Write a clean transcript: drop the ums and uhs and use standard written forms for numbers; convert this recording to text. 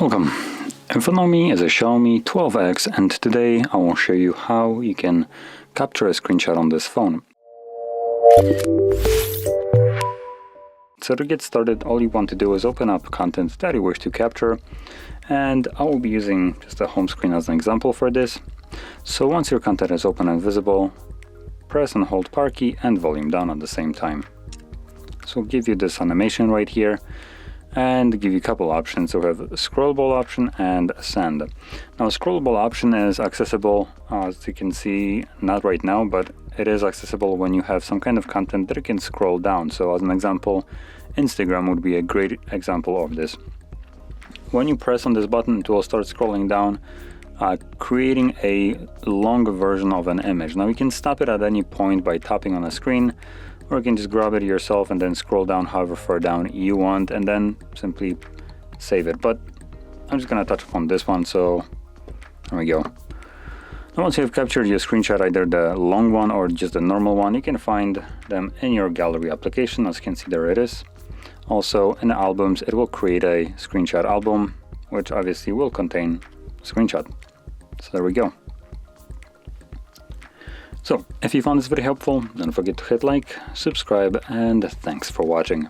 Welcome. In front of me is a Xiaomi 12X, and today I will show you how you can capture a screenshot on this phone. So to get started, all you want to do is open up content that you wish to capture, and I will be using just a home screen as an example for this. So once your content is open and visible, press and hold power key and volume down at the same time. So I'll give you this animation right here and give you a couple options. So we have a scrollable option and a send. Now a scrollable option is accessible, as you can see, not right now, but it is accessible when you have some kind of content that you can scroll down. So as an example, Instagram would be a great example of this. When you press on this button, it will start scrolling down, creating a longer version of an image. Now you can stop it at any point by tapping on a screen, or you can just grab it yourself and then scroll down however far down you want and then simply save it. But I'm just gonna touch upon this one, so there we go. Now once you've captured your screenshot, either the long one or just the normal one, you can find them in your gallery application. As you can see, there it is. Also in the albums, it will create a screenshot album, which obviously will contain a screenshot. So there we go. So if you found this video helpful, don't forget to hit like, subscribe, and thanks for watching.